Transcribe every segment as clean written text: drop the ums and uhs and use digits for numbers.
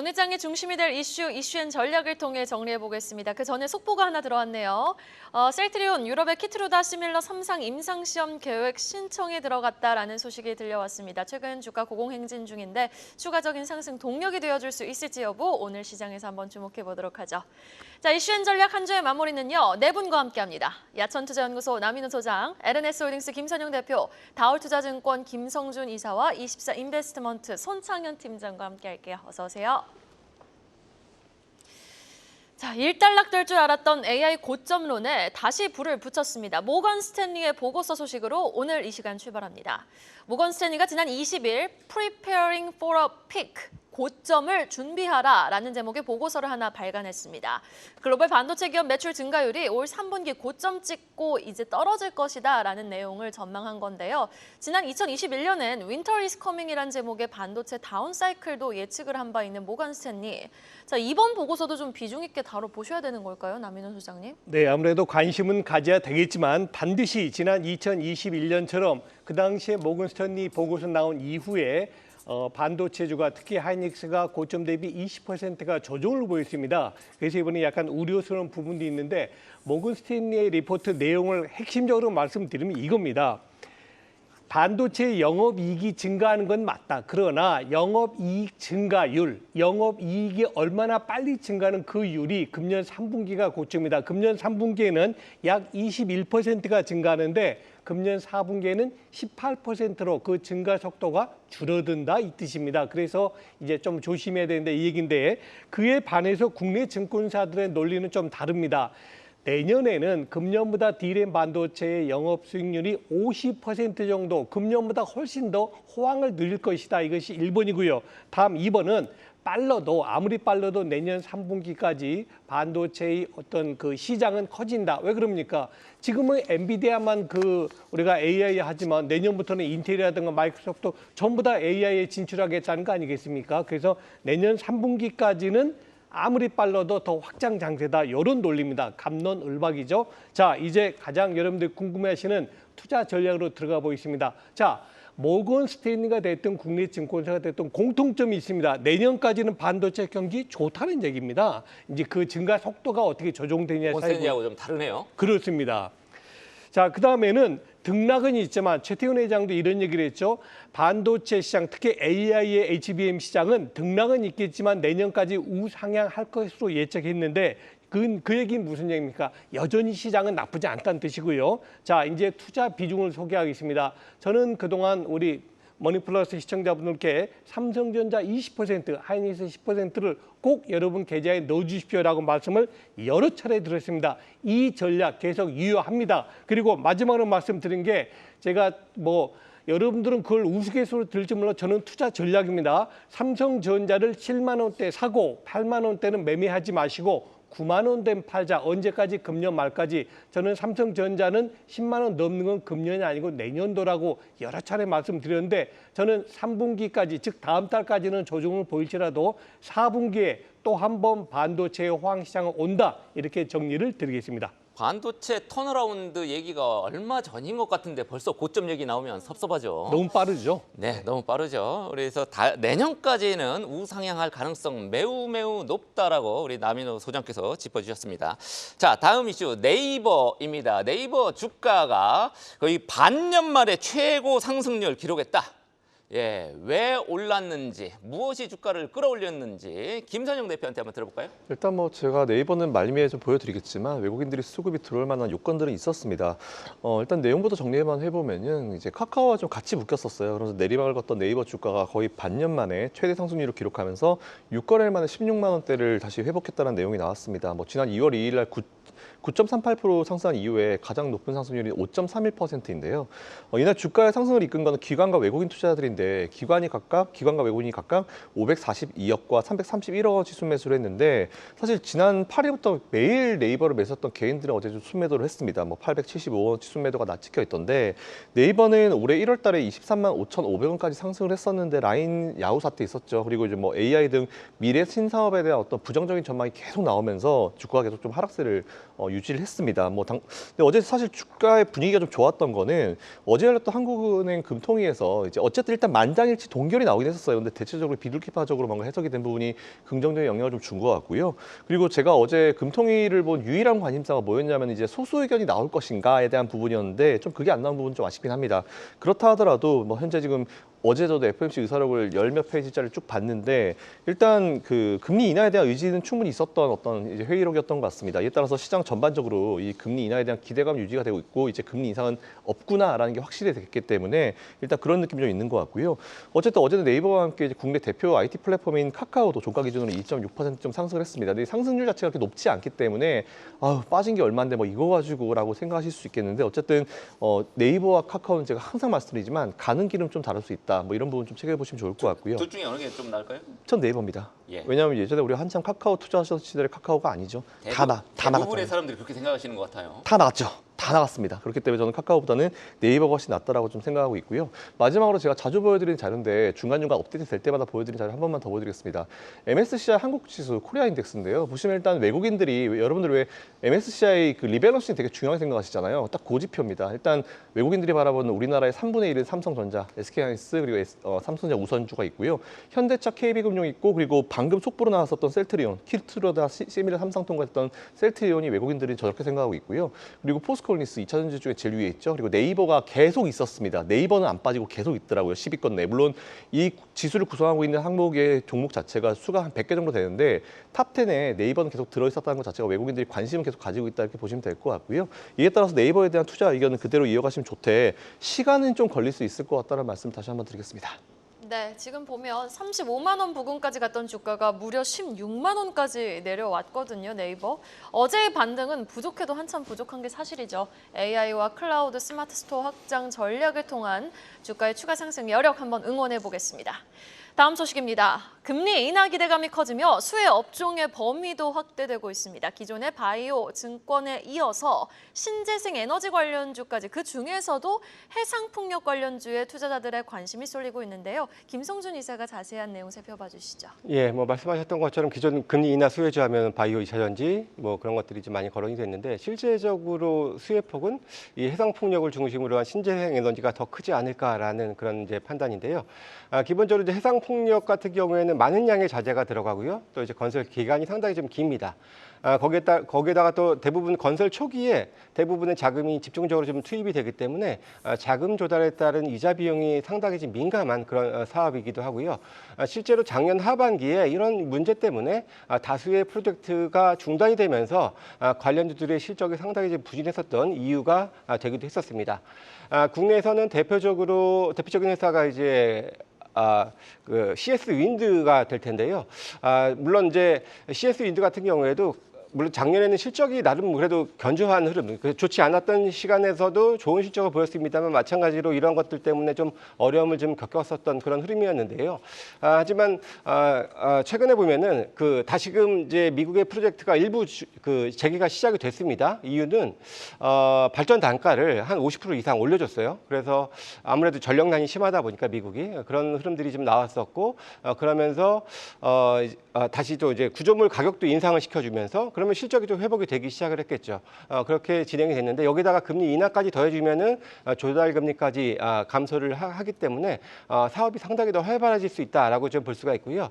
오늘 장의 중심이 될 이슈앤 전략을 통해 정리해 보겠습니다. 그 전에 속보가 하나 들어왔네요. 셀트리온 유럽의 키트루다 시밀러 3상 임상시험 계획 신청에 들어갔다라는 소식이 들려왔습니다. 최근 주가 고공행진 중인데 추가적인 상승 동력이 되어줄 수 있을지 여부 오늘 시장에서 한번 주목해 보도록 하죠. 자, 이슈앤 전략 한 주의 마무리는요. 네 분과 함께합니다. 야천투자연구소 남인우 소장, LNS홀딩스 김선영 대표, 다올투자증권 김성준 이사와 24인베스트먼트 손창현 팀장과 함께할게요. 어서 오세요. 자, 일단락될 줄 알았던 AI 고점론에 다시 불을 붙였습니다. 모건 스탠리의 보고서 소식으로 오늘 이 시간 출발합니다. 모건 스탠리가 지난 20일 Preparing for a Peak, 고점을 준비하라라는 제목의 보고서를 하나 발간했습니다. 글로벌 반도체 기업 매출 증가율이 올 3분기 고점 찍고 이제 떨어질 것이다라는 내용을 전망한 건데요. 지난 2021년엔 Winter is Coming이라는 제목의 반도체 다운 사이클도 예측을 한 바 있는 모건 스탠리. 자, 이번 보고서도 좀 비중 있게 다뤄보셔야 되는 걸까요, 남인훈 소장님? 네, 아무래도 관심은 가져야 되겠지만 반드시 지난 2021년처럼 그 당시에 모건 스탠리 보고서 나온 이후에 반도체주가 특히 하이닉스가 고점 대비 20%가 조정을 보였습니다. 그래서 이번에 약간 우려스러운 부분도 있는데 모건 스탠리의 리포트 내용을 핵심적으로 말씀드리면 이겁니다. 반도체 영업이익이 증가하는 건 맞다. 그러나 영업이익 증가율, 영업이익이 얼마나 빨리 증가하는 그 율이 금년 3분기가 고점이다. 금년 3분기에는 약 21%가 증가하는데 금년 4분기에는 18%로 그 증가 속도가 줄어든다 이 뜻입니다. 그래서 이제 좀 조심해야 되는데 이 얘기인데 그에 반해서 국내 증권사들의 논리는 좀 다릅니다. 내년에는 금년보다 D램 반도체의 영업 수익률이 50% 정도, 금년보다 훨씬 더 호황을 누릴 것이다. 이것이 1번이고요. 다음 2번은 아무리 빨라도 내년 3분기까지 반도체의 어떤 그 시장은 커진다. 왜 그럽니까? 지금은 엔비디아만 우리가 AI 하지만 내년부터는 인텔이라든가 마이크로소프트 전부 다 AI에 진출하겠다는 거 아니겠습니까? 그래서 내년 3분기까지는 아무리 빨라도 더 확장 장세다. 이런 논리입니다. 갑론을박이죠. 자, 이제 가장 여러분들 궁금해하시는 투자 전략으로 들어가 보겠습니다. 자, 모건 스탠리가 됐든 국내 증권사가 됐든 공통점이 있습니다. 내년까지는 반도체 경기 좋다는 얘기입니다. 이제 그 증가 속도가 어떻게 조정되냐에 모건 스탠리하고 좀 다르네요. 그렇습니다. 자, 그다음에는 등락은 있지만 최태훈 회장도 이런 얘기를 했죠. 반도체 시장, 특히 AI의 HBM 시장은 등락은 있겠지만 내년까지 우상향할 것으로 예측했는데 그 얘기는 무슨 얘기입니까? 여전히 시장은 나쁘지 않다는 뜻이고요. 자, 이제 투자 비중을 소개하겠습니다. 저는 그동안 우리 머니플러스 시청자분들께 삼성전자 20%, 하이닉스 10%를 꼭 여러분 계좌에 넣어주십시오라고 말씀을 여러 차례 드렸습니다. 이 전략 계속 유효합니다. 그리고 마지막으로 말씀드린 게 제가 여러분들은 그걸 우스갯소리로 들을지 몰라 저는 투자 전략입니다. 삼성전자를 7만 원대 사고 8만 원대는 매매하지 마시고 9만 원대는 팔자. 언제까지? 금년 말까지. 저는 삼성전자는 10만 원 넘는 건 금년이 아니고 내년도라고 여러 차례 말씀드렸는데 저는 3분기까지 즉 다음 달까지는 조정을 보일지라도 4분기에 또 한 번 반도체의 호황시장은 온다. 이렇게 정리를 드리겠습니다. 반도체 턴어라운드 얘기가 얼마 전인 것 같은데 벌써 고점 얘기 나오면 섭섭하죠. 너무 빠르죠? 네, 너무 빠르죠. 그래서 내년까지는 우상향할 가능성 매우 높다라고 우리 남인호 소장께서 짚어주셨습니다. 자, 다음 이슈 네이버입니다. 네이버 주가가 거의 반년 만에 최고 상승률 기록했다. 예, 왜 올랐는지, 무엇이 주가를 끌어올렸는지 김선영 대표한테 한번 들어볼까요? 일단 제가 네이버는 말미에 좀 보여드리겠지만 외국인들이 수급이 들어올 만한 요건들은 있었습니다. 일단 내용부터 정리만 해보면은 이제 카카오와 좀 같이 묶였었어요. 그래서 내리막을 걷던 네이버 주가가 거의 반년 만에 최대 상승률을 기록하면서 6거래일 만에 16만 원대를 다시 회복했다는 내용이 나왔습니다. 지난 2월 2일 날 9.38% 상승한 이후에 가장 높은 상승률이 5.31%인데요. 이날 주가의 상승을 이끈 것은 기관과 외국인 투자자들인데 기관과 외국인이 각각 542억과 331억 원치 순매수를 했는데 사실 지난 8일부터 매일 네이버를 매수했던 개인들은 어제 좀 순매도를 했습니다. 875원치 순매도가 찍혀 있던데 네이버는 올해 1월 달에 23만 5,500원까지 상승을 했었는데 라인 야후 사태 있었죠. 그리고 이제 AI 등 미래 신사업에 대한 어떤 부정적인 전망이 계속 나오면서 주가가 계속 좀 하락세를 유지를 했습니다. 근데 어제 사실 주가의 분위기가 좀 좋았던 거는 어제 열렸던 한국은행 금통위에서 이제 어쨌든 일단 만장일치 동결이 나오긴 했었어요. 근데 대체적으로 비둘기파적으로 뭔가 해석이 된 부분이 긍정적인 영향을 좀 준 것 같고요. 그리고 제가 어제 금통위를 본 유일한 관심사가 뭐였냐면 이제 소수 의견이 나올 것인가에 대한 부분이었는데 좀 그게 안 나온 부분 좀 아쉽긴 합니다. 그렇다 하더라도 뭐 현재 지금 어제 저도 FOMC 의사록을 열 몇 페이지짜리 쭉 봤는데 일단 그 금리 인하에 대한 의지는 충분히 있었던 어떤 이제 회의록이었던 것 같습니다. 이에 따라서 시장 전반적으로 이 금리 인하에 대한 기대감 유지가 되고 있고 이제 금리 인상은 없구나라는 게 확실히 됐기 때문에 일단 그런 느낌이 좀 있는 것 같고요. 어쨌든 어제는 네이버와 함께 이제 국내 대표 IT 플랫폼인 카카오도 종가 기준으로 2.6%좀 상승을 했습니다. 근데 상승률 자체가 그렇게 높지 않기 때문에 빠진 게 얼마인데 뭐 이거 가지고라고 생각하실 수 있겠는데 어쨌든 네이버와 카카오는 제가 항상 말씀드리지만 가는 길은 좀 다를 수 있다. 뭐 이런 부분 좀 체크해 보시면 좋을 것 같고요. 둘 중에 어느 게 좀 나을까요? 전 네이버입니다. 예. 왜냐하면 예전에 우리 한참 카카오 투자하셨던 시절의 카카오가 아니죠. 다 대부분의 나갔잖아요. 사람들이 그렇게 생각하시는 것 같아요. 다 나갔죠. 다 나갔습니다. 그렇기 때문에 저는 카카오보다는 네이버가 훨씬 낫다라고 좀 생각하고 있고요. 마지막으로 제가 자주 보여드리는 자료인데 중간중간 업데이트 될 때마다 보여드리는 자료 한 번만 더 보여드리겠습니다. MSCI 한국지수 코리아 인덱스인데요. 보시면 일단 외국인들이 여러분들 왜 MSCI 그 리밸런싱 되게 중요하게 생각하시잖아요. 딱 그 지표입니다. 일단 외국인들이 바라보는 우리나라의 3분의 1은 삼성전자, SK하이닉스 그리고 삼성전자 우선주가 있고요. 현대차, KB금융 있고 그리고 방금 속보로 나왔었던 셀트리온, 킬트로다, 시미라 삼성통과 했던 셀트리온이 외국인들이 저렇게 생각하고 있고요. 그리고 포스코홀딩스 2차전지 중에 제일 위에 있죠. 그리고 네이버가 계속 있었습니다. 네이버는 안 빠지고 계속 있더라고요. 10위권 내. 물론 이 지수를 구성하고 있는 항목의 종목 자체가 수가 한 100개 정도 되는데 탑10에 네이버는 계속 들어있었다는 것 자체가 외국인들이 관심을 계속 가지고 있다 이렇게 보시면 될 것 같고요. 이에 따라서 네이버에 대한 투자 의견은 그대로 이어가시면 좋대. 시간은 좀 걸릴 수 있을 것 같다는 말씀 다시 한번 드리겠습니다. 네, 지금 보면 35만 원 부근까지 갔던 주가가 무려 16만 원까지 내려왔거든요, 네이버. 어제의 반등은 부족해도 한참 부족한 게 사실이죠. AI와 클라우드 스마트 스토어 확장 전략을 통한 주가의 추가 상승 여력 한번 응원해 보겠습니다. 다음 소식입니다. 금리 인하 기대감이 커지며 수혜 업종의 범위도 확대되고 있습니다. 기존의 바이오, 증권에 이어서 신재생 에너지 관련주까지 그 중에서도 해상풍력 관련주에 투자자들의 관심이 쏠리고 있는데요. 김성준 이사가 자세한 내용 살펴봐 주시죠. 예, 뭐 말씀하셨던 것처럼 기존 금리 인하 수혜주 하면 바이오 2차전지 뭐 그런 것들이 좀 많이 거론이 됐는데 실제적으로 수혜폭은 이 해상풍력을 중심으로 한 신재생 에너지가 더 크지 않을까라는 그런 이제 판단인데요. 기본적으로 이제 해상풍력 같은 경우에는 많은 양의 자재가 들어가고요. 또 이제 건설 기간이 상당히 좀 깁니다. 거기에다가 또 대부분 건설 초기에 대부분의 자금이 집중적으로 좀 투입이 되기 때문에 자금 조달에 따른 이자 비용이 상당히 좀 민감한 그런 사업이기도 하고요. 실제로 작년 하반기에 이런 문제 때문에 다수의 프로젝트가 중단이 되면서 관련주들의 실적이 상당히 좀 부진했었던 이유가 되기도 했었습니다. 국내에서는 대표적인 회사가 이제 그 CS 윈드가 될 텐데요. 물론 이제 CS 윈드 같은 경우에도 물론 작년에는 실적이 나름 그래도 견조한 흐름, 좋지 않았던 시간에서도 좋은 실적을 보였습니다만 마찬가지로 이런 것들 때문에 좀 어려움을 좀 겪었었던 그런 흐름이었는데요. 하지만 최근에 보면은 다시금 이제 미국의 프로젝트가 일부 재개가 시작이 됐습니다. 이유는 발전 단가를 한 50% 이상 올려줬어요. 그래서 아무래도 전력난이 심하다 보니까 미국이 그런 흐름들이 좀 나왔었고 그러면서 다시 또 이제 구조물 가격도 인상을 시켜주면서 그러면 실적이 좀 회복이 되기 시작을 했겠죠. 그렇게 진행이 됐는데 여기다가 금리 인하까지 더해주면은 조달 금리까지 감소를 하기 때문에 사업이 상당히 더 활발해질 수 있다라고 좀 볼 수가 있고요.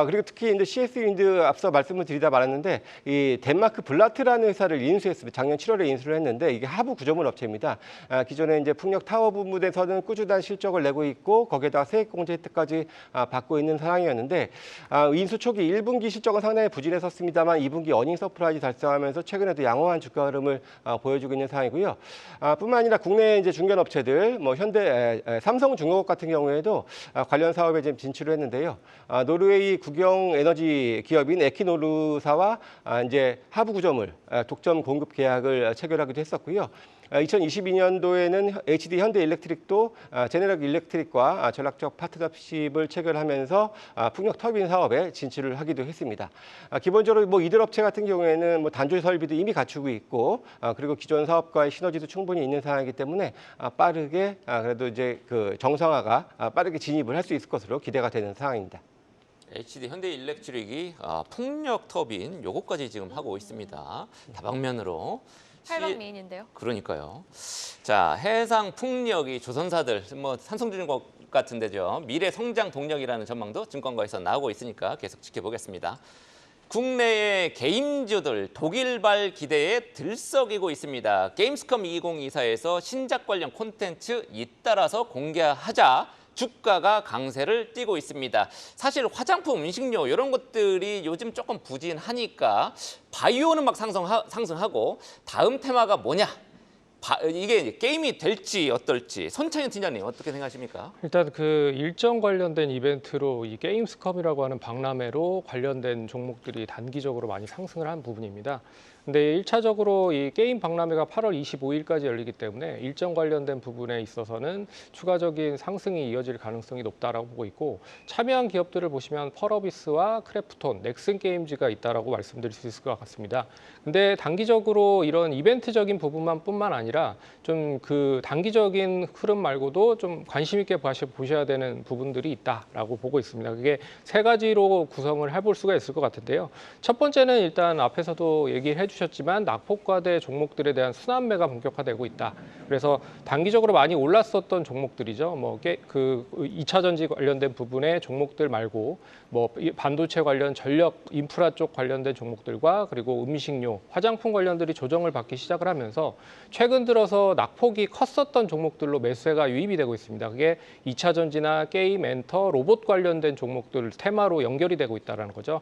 그리고 특히 이제 CS 윈드 앞서 말씀을 드리다 말았는데 이 덴마크 블라트라는 회사를 인수했습니다. 작년 7월에 인수를 했는데 이게 하부 구조물 업체입니다. 기존에 이제 풍력 타워 부문에서는 꾸준한 실적을 내고 있고 거기에다가 세액공제 혜택까지 받고 있는 상황이었는데 인수 초기 1분기 실적은 상당히 부진했었습니다만 2분기 어닝 서프라이즈 달성하면서 최근에도 양호한 주가 흐름을 보여주고 있는 상황이고요. 뿐만 아니라 국내 이제 중견 업체들, 뭐 삼성중공업 같은 경우에도 관련 사업에 지금 진출을 했는데요. 노르웨이 국영 에너지 기업인 에키노르사와 이제 하부 구조물 독점 공급 계약을 체결하기도 했었고요. 2022년도에는 HD 현대일렉트릭도 제네럴 일렉트릭과 전략적 파트너십을 체결하면서 풍력 터빈 사업에 진출을 하기도 했습니다. 기본적으로 뭐 이들 업체 같은 경우에는 뭐 단조 설비도 이미 갖추고 있고 그리고 기존 사업과의 시너지도 충분히 있는 상황이기 때문에 빠르게 그래도 이제 그 정상화가 빠르게 진입을 할 수 있을 것으로 기대가 되는 상황입니다. HD 현대일렉트릭이 풍력 터빈 요거까지 지금 하고 있습니다. 다방면으로. 팔방미인인데요. 그러니까요. 자, 해상 풍력이 조선사들 뭐 삼성전자가 같은 데죠. 미래 성장 동력이라는 전망도 증권가에서 나오고 있으니까 계속 지켜보겠습니다. 국내의 게임주들 독일발 기대에 들썩이고 있습니다. 게임스컴 2024에서 신작 관련 콘텐츠 잇따라서 공개하자 주가가 강세를 띠고 있습니다. 사실 화장품, 음식료 이런 것들이 요즘 조금 부진하니까 바이오는 막 상승하고 다음 테마가 뭐냐? 이게 이제 게임이 될지 어떨지 손창현 팀장님 어떻게 생각하십니까? 일단 그 일정 관련된 이벤트로 이 게임스컴이라고 하는 박람회로 관련된 종목들이 단기적으로 많이 상승을 한 부분입니다. 근데 1차적으로 이 게임 박람회가 8월 25일까지 열리기 때문에 일정 관련된 부분에 있어서는 추가적인 상승이 이어질 가능성이 높다라고 보고 있고, 참여한 기업들을 보시면 펄어비스와 크래프톤, 넥슨 게임즈가 있다라고 말씀드릴 수 있을 것 같습니다. 근데 단기적으로 이런 이벤트적인 부분뿐만 아니라 좀 그 단기적인 흐름 말고도 좀 관심 있게 보셔야 되는 부분들이 있다라고 보고 있습니다. 그게 세 가지로 구성을 해볼 수가 있을 것 같은데요. 첫 번째는 일단 앞에서도 얘기를 해주셨지만 낙폭과대 종목들에 대한 순환매가 본격화되고 있다. 그래서 단기적으로 많이 올랐었던 종목들이죠. 그 2차 전지 관련된 부분의 종목들 말고 반도체 관련 전력 인프라 쪽 관련된 종목들과 그리고 음식료, 화장품 관련들이 조정을 받기 시작을 하면서 최근 들어서 낙폭이 컸었던 종목들로 매수세가 유입이 되고 있습니다. 그게 2차 전지나 게임, 엔터, 로봇 관련된 종목들 테마로 연결이 되고 있다는 거죠.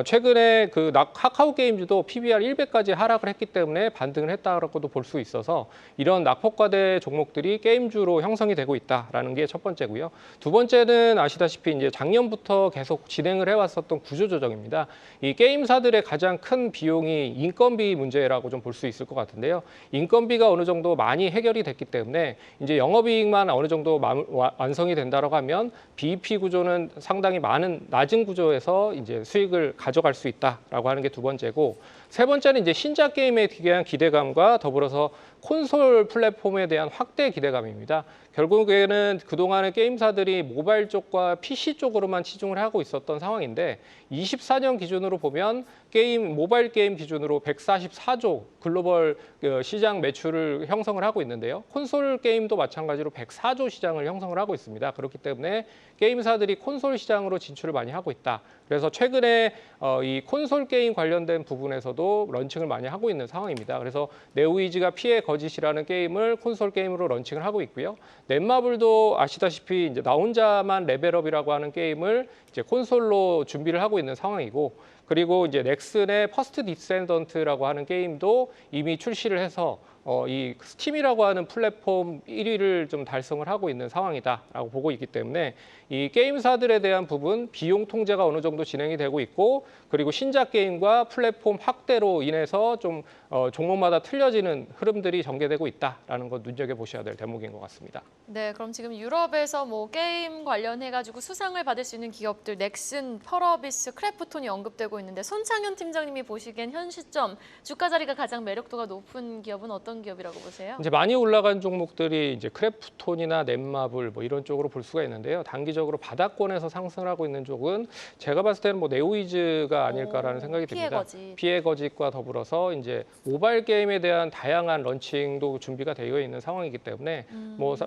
최근에 그 카카오 게임즈도 PBR 100까지 하락을 했기 때문에 반등을 했다라고도 볼 수 있어서 이런 낙폭과대 종목들이 게임주로 형성이 되고 있다라는 게 첫 번째고요. 두 번째는 아시다시피 이제 작년부터 계속 진행을 해왔었던 구조조정입니다. 이 게임사들의 가장 큰 비용이 인건비 문제라고 좀 볼 수 있을 것 같은데요. 인건비가 어느 정도 많이 해결이 됐기 때문에 이제 영업이익만 어느 정도 완성이 된다라고 하면 BEP 구조는 상당히 낮은 구조에서 이제 수익을 가져갈 수 있다라고 하는 게 두 번째고, 세 번째는 이제 신작 게임에 대한 기대감과 더불어서 콘솔 플랫폼에 대한 확대 기대감입니다. 결국에는 그동안의 게임사들이 모바일 쪽과 PC 쪽으로만 치중을 하고 있었던 상황인데 24년 기준으로 보면 모바일 게임 기준으로 144조 글로벌 시장 매출을 형성을 하고 있는데요. 콘솔 게임도 마찬가지로 104조 시장을 형성을 하고 있습니다. 그렇기 때문에 게임사들이 콘솔 시장으로 진출을 많이 하고 있다. 그래서 최근에 이 콘솔 게임 관련된 부분에서도 런칭을 많이 하고 있는 상황입니다. 그래서 네오이즈가 피해 거짓이라는 게임을 콘솔 게임으로 런칭을 하고 있고요. 넷마블도 아시다시피 이제 나 혼자만 레벨업이라고 하는 게임을 이제 콘솔로 준비를 하고 있는 상황이고, 그리고 이제 넥슨의 퍼스트 디센던트라고 하는 게임도 이미 출시를 해서 이 스팀이라고 하는 플랫폼 1위를 좀 달성을 하고 있는 상황이다라고 보고 있기 때문에 이 게임사들에 대한 부분 비용 통제가 어느 정도 진행이 되고 있고, 그리고 신작 게임과 플랫폼 확대로 인해서 좀 종목마다 틀려지는 흐름들이 전개되고 있다라는 것 눈여겨보셔야 될 대목인 것 같습니다. 네, 그럼 지금 유럽에서 게임 관련해가지고 수상을 받을 수 있는 기업들 넥슨, 펄어비스, 크래프톤이 언급되고 있는데 손창현 팀장님이 보시기엔 현 시점 주가 자리가 가장 매력도가 높은 기업은 어떤 기업이라고 보세요? 이제 많이 올라간 종목들이 이제 크래프톤이나 넷마블 이런 쪽으로 볼 수가 있는데요. 단기적으로 바닥권에서 상승을 하고 있는 쪽은 제가 봤을 때는 네오이즈가 아닐까라는 생각이 듭니다. 피해 거짓과 더불어서 이제 모바일 게임에 대한 다양한 런칭도 준비가 되어 있는 상황이기 때문에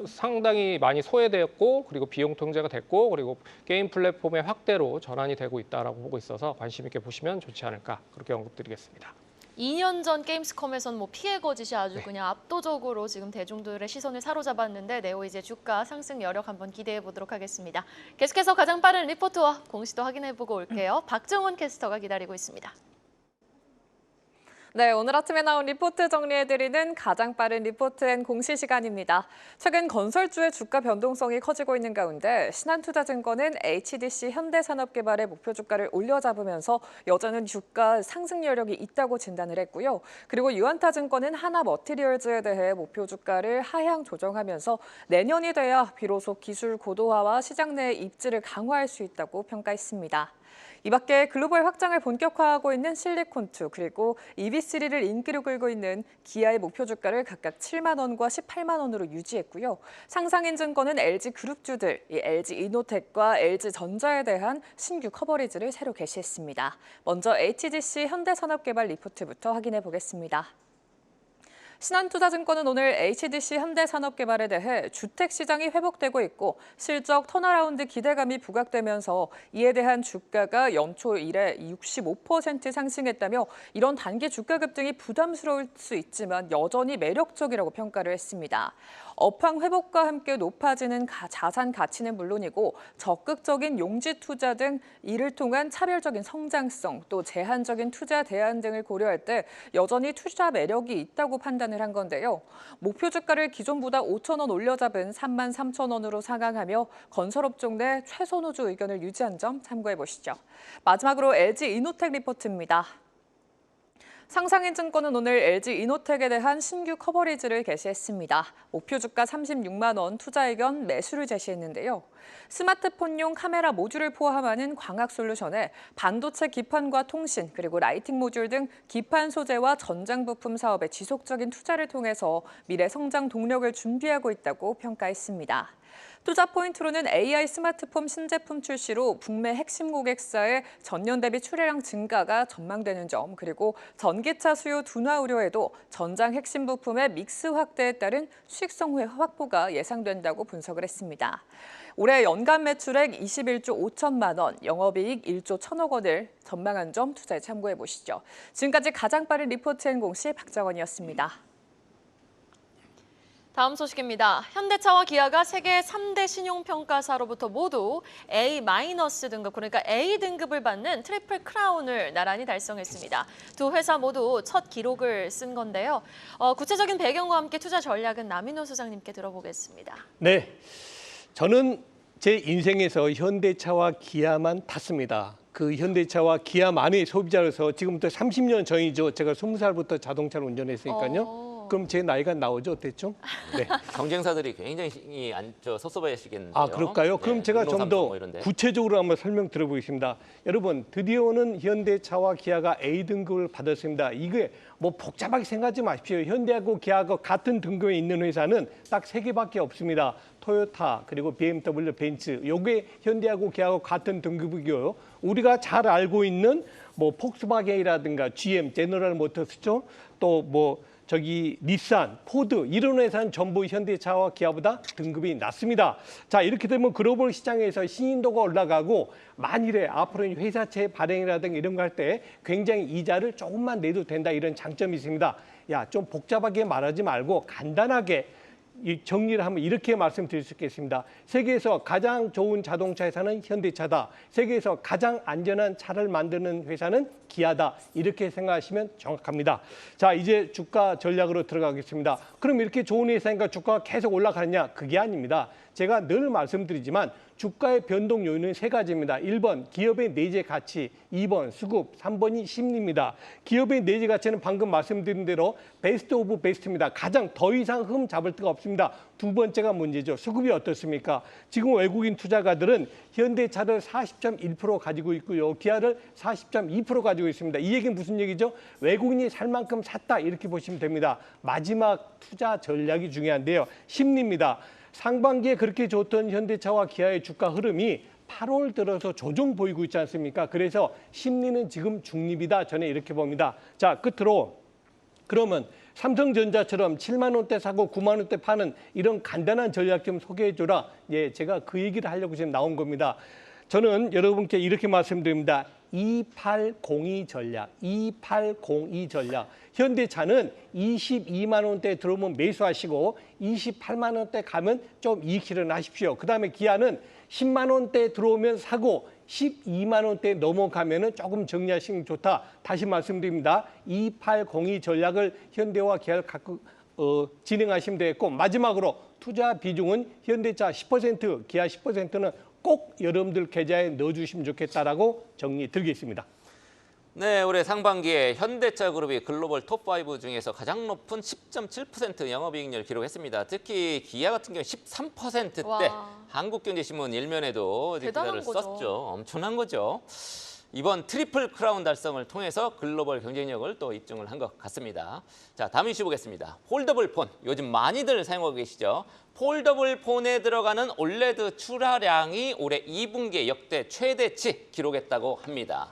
상당히 많이 소외되었고, 그리고 비용 통제가 됐고, 그리고 게임 플랫폼의 확대로 전환이 되고 있다라고 보고 있어서 관심 있게 보시면 좋지 않을까 그렇게 언급드리겠습니다. 2년 전 게임스컴에선 피해 거짓이 아주 그냥 압도적으로 지금 대중들의 시선을 사로잡았는데 네오이즈의 주가 상승 여력 한번 기대해 보도록 하겠습니다. 계속해서 가장 빠른 리포트와 공시도 확인해 보고 올게요. 박정원 캐스터가 기다리고 있습니다. 네, 오늘 아침에 나온 리포트 정리해드리는 가장 빠른 리포트 앤 공시 시간입니다. 최근 건설주의 주가 변동성이 커지고 있는 가운데 신한투자증권은 HDC 현대산업개발의 목표 주가를 올려잡으면서 여전히 주가 상승 여력이 있다고 진단을 했고요. 그리고 유한타증권은 하나머티리얼즈에 대해 목표 주가를 하향 조정하면서 내년이 돼야 비로소 기술 고도화와 시장 내 입지를 강화할 수 있다고 평가했습니다. 이 밖에 글로벌 확장을 본격화하고 있는 실리콘2 그리고 EB3를 인기로 끌고 있는 기아의 목표 주가를 각각 7만 원과 18만 원으로 유지했고요. 상상인증권은 LG그룹주들, LG이노텍과 LG전자에 대한 신규 커버리지를 새로 게시했습니다. 먼저 HDC 현대산업개발 리포트부터 확인해 보겠습니다. 신한투자증권은 오늘 HDC 현대산업개발에 대해 주택 시장이 회복되고 있고 실적 턴어라운드 기대감이 부각되면서 이에 대한 주가가 연초 이래 65% 상승했다며 이런 단기 주가 급등이 부담스러울 수 있지만 여전히 매력적이라고 평가를 했습니다. 업황 회복과 함께 높아지는 자산 가치는 물론이고 적극적인 용지 투자 등 이를 통한 차별적인 성장성 또 제한적인 투자 대안 등을 고려할 때 여전히 투자 매력이 있다고 판단을 한 건데요. 목표 주가를 기존보다 5천 원 올려잡은 33,000원으로 상향하며 건설업종 내 최선호주 의견을 유지한 점 참고해 보시죠. 마지막으로 LG이노텍 리포트입니다. 상상인증권은 오늘 LG이노텍에 대한 신규 커버리지를 게시했습니다. 목표 주가 36만 원, 투자 의견 매수를 제시했는데요. 스마트폰용 카메라 모듈을 포함하는 광학 솔루션에 반도체 기판과 통신, 그리고 라이팅 모듈 등 기판 소재와 전장 부품 사업에 지속적인 투자를 통해서 미래 성장 동력을 준비하고 있다고 평가했습니다. 투자 포인트로는 AI 스마트폰 신제품 출시로 북미 핵심 고객사의 전년 대비 출하량 증가가 전망되는 점, 그리고 전기차 수요 둔화 우려에도 전장 핵심 부품의 믹스 확대에 따른 수익성 확보가 예상된다고 분석을 했습니다. 올해 연간 매출액 21조 5천만 원, 영업이익 1조 1천억 원을 전망한 점 투자에 참고해 보시죠. 지금까지 가장 빠른 리포트 공시 박정원이었습니다. 다음 소식입니다. 현대차와 기아가 세계 3대 신용평가사로부터 모두 A- 등급, 그러니까 A 등급을 받는 트리플 크라운을 나란히 달성했습니다. 두 회사 모두 첫 기록을 쓴 건데요. 구체적인 배경과 함께 투자 전략은 남인호 소장님께 들어보겠습니다. 네, 저는 제 인생에서 현대차와 기아만 탔습니다. 그 현대차와 기아만의 소비자로서 지금부터 30년 전이죠. 제가 20살부터 자동차를 운전했으니까요. 그럼 제 나이가 나오죠, 대충? 네. 경쟁사들이 굉장히 섭섭해하시겠는데요. 아, 그럴까요? 그럼 네, 제가 르노, 좀 삼성 더 뭐 이런데. 구체적으로 한번 설명 드려보겠습니다. 여러분, 드디어는 현대차와 기아가 A 등급을 받았습니다. 이게 뭐 복잡하게 생각하지 마십시오. 현대하고 기아하고 같은 등급에 있는 회사는 딱 3개밖에 없습니다. 토요타, 그리고 BMW, 벤츠. 요게 현대하고 기아하고 같은 등급이고요. 우리가 잘 알고 있는 뭐 폭스바겐이라든가 GM, 제너럴 모터스죠. 또 뭐 닛산, 포드 이런 회사는 전부 현대차와 기아보다 등급이 낮습니다. 자, 이렇게 되면 글로벌 시장에서 신인도가 올라가고 만일에 앞으로 회사채 발행이라든가 이런 거 할 때 굉장히 이자를 조금만 내도 된다 이런 장점이 있습니다. 야, 좀 복잡하게 말하지 말고 간단하게 정리를 하면 이렇게 말씀드릴 수 있겠습니다. 세계에서 가장 좋은 자동차 회사는 현대차다. 세계에서 가장 안전한 차를 만드는 회사는 기아다. 이렇게 생각하시면 정확합니다. 자, 이제 주가 전략으로 들어가겠습니다. 그럼 이렇게 좋은 회사니까 주가가 계속 올라가느냐? 그게 아닙니다. 제가 늘 말씀드리지만 주가의 변동 요인은 3가지입니다. 1번 기업의 내재 가치, 2번 수급, 3번이 심리입니다. 기업의 내재 가치는 방금 말씀드린 대로 베스트 오브 베스트입니다. 가장 더 이상 흠 잡을 데가 없습니다. 두 번째가 문제죠. 수급이 어떻습니까? 지금 외국인 투자가들은 현대차를 40.1% 가지고 있고요. 기아를 40.2% 가지고 있습니다. 이 얘기는 무슨 얘기죠? 외국인이 살 만큼 샀다 이렇게 보시면 됩니다. 마지막 투자 전략이 중요한데요. 심리입니다. 상반기에 그렇게 좋던 현대차와 기아의 주가 흐름이 8월 들어서 조정 보이고 있지 않습니까? 그래서 심리는 지금 중립이다. 저는 이렇게 봅니다. 자, 끝으로 그러면 삼성전자처럼 7만 원대 사고 9만 원대 파는 이런 간단한 전략 좀 소개해 줘라. 예, 제가 그 얘기를 하려고 지금 나온 겁니다. 저는 여러분께 이렇게 말씀드립니다. 2802 전략, 2802 전략. 현대차는 22만 원대 들어오면 매수하시고 28만 원대 가면 좀 이익실현 하십시오. 그다음에 기아는 10만 원대 들어오면 사고 12만 원대 넘어가면은 조금 정리하시는 게 좋다. 다시 말씀드립니다. 2802 전략을 현대와 기아를 갖고 진행하시면 되겠고 마지막으로 투자 비중은 현대차 10%, 기아 10%는 꼭 여러분들 계좌에 넣어주시면 좋겠다라고 정리 드리겠습니다. 네, 올해 상반기에 현대차 그룹이 글로벌 톱5 중에서 가장 높은 10.7% 영업이익률을 기록했습니다. 특히 기아 같은 경우 13%대 와. 한국경제신문 일면에도 대단한 기사를 거죠. 썼죠. 엄청난 거죠. 이번 트리플 크라운 달성을 통해서 글로벌 경쟁력을 또 입증을 한 것 같습니다. 자, 다음 이슈 보겠습니다. 폴더블 폰, 요즘 많이들 사용하고 계시죠. 폴더블 폰에 들어가는 올레드 출하량이 올해 2분기에 역대 최대치 기록했다고 합니다.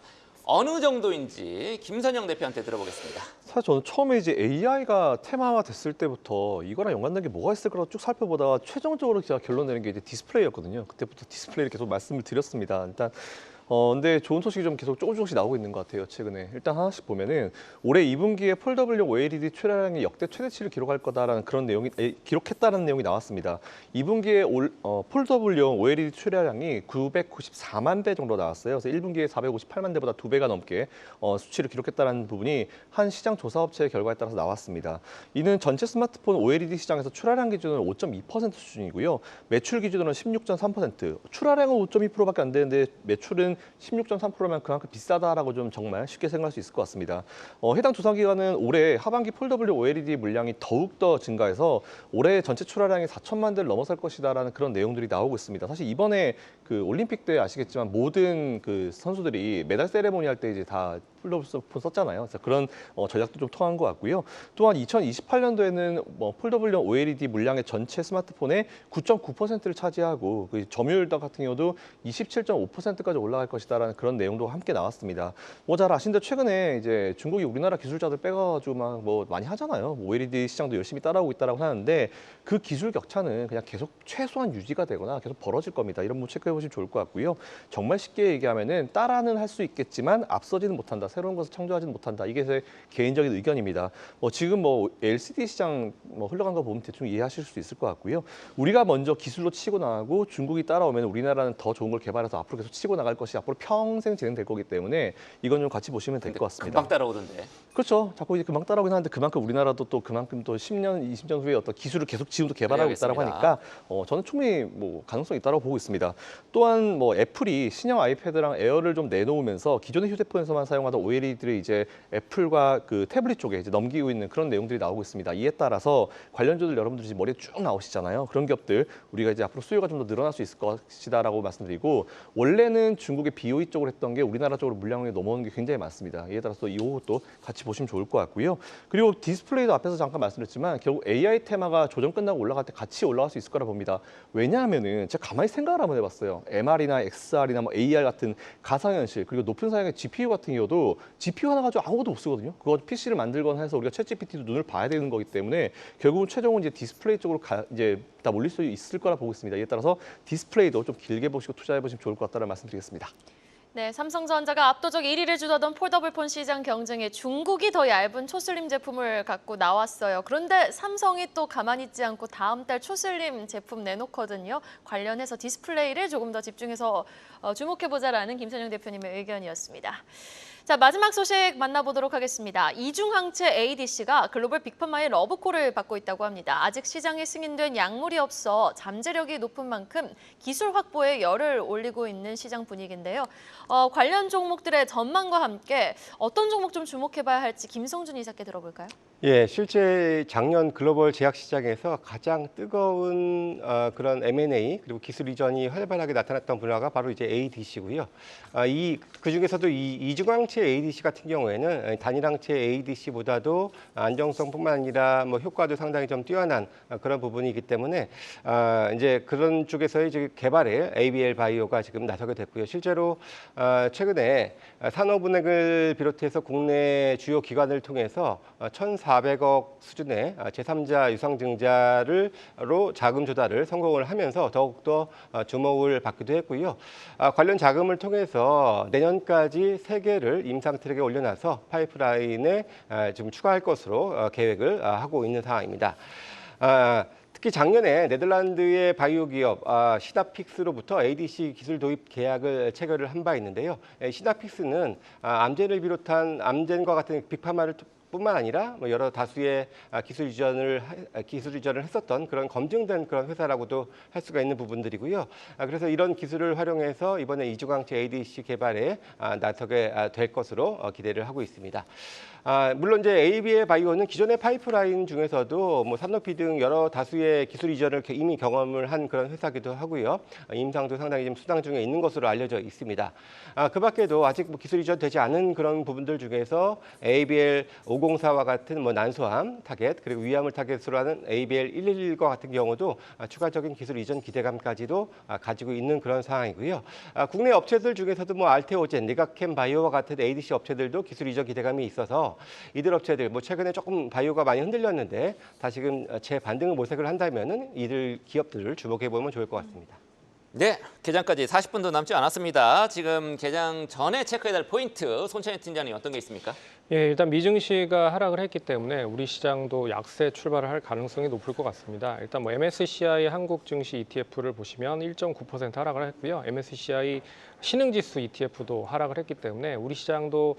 어느 정도인지 김선영 대표한테 들어보겠습니다. 사실 저는 처음에 이제 AI가 테마화 됐을 때부터 이거랑 연관된 게 뭐가 있을까라고 쭉 살펴보다가 최종적으로 제가 결론 내린 게 이제 디스플레이였거든요. 그때부터 디스플레이를 계속 말씀을 드렸습니다. 일단 근데 좋은 소식이 좀 계속 조금씩 나오고 있는 것 같아요, 최근에. 일단 하나씩 보면은 올해 2분기에 폴더블용 OLED 출하량이 역대 최대치를 기록할 거다라는 그런 내용이 기록했다는 내용이 나왔습니다. 2분기에 폴더블용 OLED 출하량이 994만 대 정도 나왔어요. 그래서 1분기에 458만 대보다 2배가 넘게 수치를 기록했다는 부분이 한 시장 조사 업체의 결과에 따라서 나왔습니다. 이는 전체 스마트폰 OLED 시장에서 출하량 기준으로 5.2% 수준이고요. 매출 기준으로는 16.3%. 출하량은 5.2%밖에 안 되는데 매출은 16.3%면 그만큼 비싸다라고 좀 정말 쉽게 생각할 수 있을 것 같습니다. 해당 조사 기관은 올해 하반기 폴더블용 OLED 물량이 더욱더 증가해서 올해 전체 출하량이 4천만 대를 넘어설 것이다라는 그런 내용들이 나오고 있습니다. 사실 이번에 그 올림픽 때 아시겠지만 모든 그 선수들이 메달 세레모니 할 때 이제 다 폴더블폰 썼잖아요. 그래서 그런 전략도 좀 통한 것 같고요. 또한 2028년도에는 폴더블용 OLED 물량의 전체 스마트폰의 9.9%를 차지하고 그 점유율 같은 경우도 27.5%까지 올라갈 것이다라는 그런 내용도 함께 나왔습니다. 잘 아신데 최근에 이제 중국이 우리나라 기술자들 빼가지고 막 많이 하잖아요. OLED 시장도 열심히 따라오고 있다라고 하는데 그 기술 격차는 그냥 계속 최소한 유지가 되거나 계속 벌어질 겁니다. 이런 부분 체크해 보시면 좋을 것 같고요. 정말 쉽게 얘기하면은 따라는 할 수 있겠지만 앞서지는 못한다. 새로운 것을 창조하지는 못한다. 이게 제 개인적인 의견입니다. 지금 LCD 시장 흘러간 거 보면 대충 이해하실 수 있을 것 같고요. 우리가 먼저 기술로 치고 나가고 중국이 따라오면 우리나라는 더 좋은 걸 개발해서 앞으로 계속 치고 나갈 것이 앞으로 평생 진행될 거기 때문에 이건 좀 같이 보시면 될 것 같습니다. 금방 따라오던데. 그렇죠. 자꾸 이제 금방 따라오긴 하는데 그만큼 우리나라도 또 그만큼 또 10년, 20년 후에 어떤 기술을 계속 지금도 개발하고 있다고 하니까 저는 충분히 가능성이 있다고 보고 있습니다. 또한 애플이 신형 아이패드랑 에어를 좀 내놓으면서 기존의 휴대폰에서만 사용하던 OLED를 이제 애플과 그 태블릿 쪽에 이제 넘기고 있는 그런 내용들이 나오고 있습니다. 이에 따라서 관련주들 여러분들이 지금 머리에 쭉 나오시잖아요. 그런 기업들 우리가 이제 앞으로 수요가 좀 더 늘어날 수 있을 것이다라고 말씀드리고 원래는 중국의 BOE 쪽으로 했던 게 우리나라 쪽으로 물량이 넘어오는 게 굉장히 많습니다. 이에 따라서 이것도 같이 보시면 좋을 것 같고요. 그리고 디스플레이도 앞에서 잠깐 말씀드렸지만 결국 AI 테마가 조정 끝나고 올라갈 때 같이 올라갈 수 있을 거라 봅니다. 왜냐하면은 제가 가만히 생각을 한번 해봤어요. MR이나 XR이나 AR 같은 가상현실 그리고 높은 사양의 GPU 같은 경우도 GPU 하나 가지고 아무것도 못 쓰거든요. 그거 PC를 만들거나 해서 우리가 챗GPT도 눈을 봐야 되는 거기 때문에 결국은 최종은 이제 디스플레이 쪽으로 이제 다 몰릴 수 있을 거라 보고 있습니다. 이에 따라서 디스플레이도 좀 길게 보시고 투자해 보시면 좋을 것 같다는 말씀드리겠습니다. 네, 삼성전자가 압도적 1위를 주도하던 폴더블폰 시장 경쟁에 중국이 더 얇은 초슬림 제품을 갖고 나왔어요. 그런데 삼성이 또 가만히 있지 않고 다음 달 초슬림 제품 내놓거든요. 관련해서 디스플레이를 조금 더 집중해서 주목해보자라는 김선영 대표님의 의견이었습니다. 자, 마지막 소식 만나보도록 하겠습니다. 이중항체 ADC가 글로벌 빅파마의 러브콜을 받고 있다고 합니다. 아직 시장에 승인된 약물이 없어 잠재력이 높은 만큼 기술 확보에 열을 올리고 있는 시장 분위기인데요. 관련 종목들의 전망과 함께 어떤 종목 좀 주목해봐야 할지 김성준 이사께 들어볼까요? 예, 실제 작년 글로벌 제약 시장에서 가장 뜨거운 그런 M&A 그리고 기술 이전이 활발하게 나타났던 분야가 바로 이제 ADC고요. 그 중에서도 이 이중항체 ADC 같은 경우에는 단일항체 ADC보다도 안정성뿐만 아니라 효과도 상당히 좀 뛰어난 그런 부분이기 때문에 이제 그런 쪽에서의 이제 개발에 ABL 바이오가 지금 나서게 됐고요. 실제로 최근에 산업은행을 비롯해서 국내 주요 기관을 통해서 1,400억 수준의 제3자 유상증자로 자금 조달을 성공을 하면서 더욱더 주목을 받기도 했고요. 관련 자금을 통해서 내년까지 3개를 임상 트랙에 올려놔서 파이프라인에 지금 추가할 것으로 계획을 하고 있는 상황입니다. 특히 작년에 네덜란드의 바이오 기업 시나픽스로부터 ADC 기술 도입 계약을 체결을 한 바 있는데요. 시나픽스는 암젠을 비롯한 암젠과 같은 빅파마를 뿐만 아니라 여러 다수의 기술 이전을 했었던 그런 검증된 그런 회사라고도 할 수가 있는 부분들이고요. 그래서 이런 기술을 활용해서 이번에 이중항체 ADC 개발에 나서게 될 것으로 기대를 하고 있습니다. 물론 이제 ABL 바이오는 기존의 파이프라인 중에서도 뭐 산노피 등 여러 다수의 기술 이전을 이미 경험을 한 그런 회사기도 하고요. 임상도 상당히 지금 수당 중에 있는 것으로 알려져 있습니다. 그 밖에도 아직 뭐 기술 이전되지 않은 그런 부분들 중에서 ABL 504와 같은 뭐 난소암 타겟, 그리고 위암을 타겟으로 하는 ABL 111과 같은 경우도 추가적인 기술 이전 기대감까지도 가지고 있는 그런 상황이고요. 국내 업체들 중에서도 뭐 알테오젠, 니가캠 바이오와 같은 ADC 업체들도 기술 이전 기대감이 있어서 이들 업체들 뭐 최근에 조금 바이오가 많이 흔들렸는데 다시금 재반등을 모색을 한다면은 이들 기업들을 주목해 보면 좋을 것 같습니다. 네, 개장까지 40분도 남지 않았습니다. 지금 개장 전에 체크해야 될 포인트, 손찬희 팀장님 어떤 게 있습니까? 예, 일단 미증시가 하락을 했기 때문에 우리 시장도 약세 출발을 할 가능성이 높을 것 같습니다. 일단 뭐 MSCI 한국 증시 ETF를 보시면 1.9% 하락을 했고요. MSCI 신흥지수 ETF도 하락을 했기 때문에 우리 시장도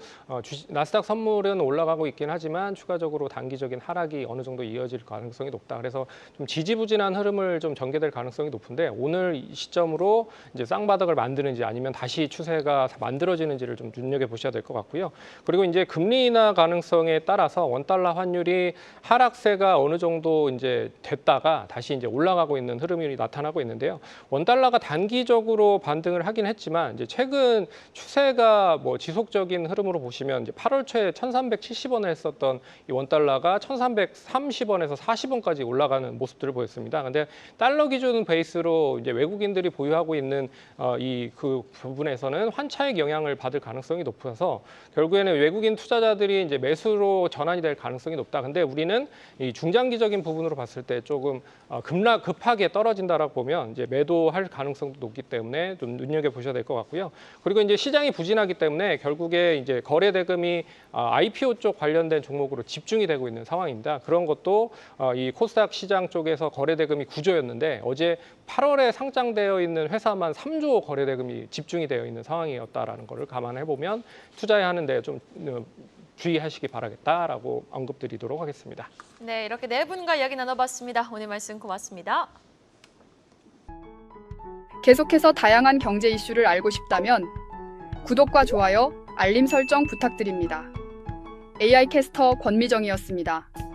나스닥 선물은 올라가고 있긴 하지만 추가적으로 단기적인 하락이 어느 정도 이어질 가능성이 높다. 그래서 좀 지지부진한 흐름을 좀 전개될 가능성이 높은데 오늘 이 시점으로 이제 쌍바닥을 만드는지 아니면 다시 추세가 만들어지는지를 좀 눈여겨 보셔야 될 것 같고요. 그리고 이제 금리 인하 가능성에 따라서 원달러 환율이 하락세가 어느 정도 이제 됐다가 다시 이제 올라가고 있는 흐름이 나타나고 있는데요. 원달러가 단기적으로 반등을 하긴 했지만 이제 최근 추세가 뭐 지속적인 흐름으로 보시면 이제 8월 초에 1,370원에 했었던 이 원달러가 1,330원에서 40원까지 올라가는 모습들을 보였습니다. 근데 달러 기준 베이스로 이제 외국인들이 보유하고 있는 그 부분에서는 환차익 영향을 받을 가능성이 높아서 결국에는 외국인 투자자들이 이제 매수로 전환이 될 가능성이 높다. 근데 우리는 이 중장기적인 부분으로 봤을 때 조금 급하게 떨어진다라고 보면 이제 매도할 가능성도 높기 때문에 좀 눈여겨 보셔야 될 것 같고요. 그리고 이제 시장이 부진하기 때문에 결국에 이제 거래 대금이 IPO 쪽 관련된 종목으로 집중이 되고 있는 상황입니다. 그런 것도 이 코스닥 시장 쪽에서 거래 대금이 9조였는데 어제 8월에 상장되어 있는 회사만 3조 거래 대금이 집중이 되어 있는 상황이었다라는 것을 감안해 보면 투자하는 데 좀 주의하시기 바라겠다라고 언급드리도록 하겠습니다. 네, 이렇게 네 분과 이야기 나눠봤습니다. 오늘 말씀 고맙습니다. 계속해서 다양한 경제 이슈를 알고 싶다면 구독과 좋아요, 알림 설정 부탁드립니다. AI 캐스터 권미정이었습니다.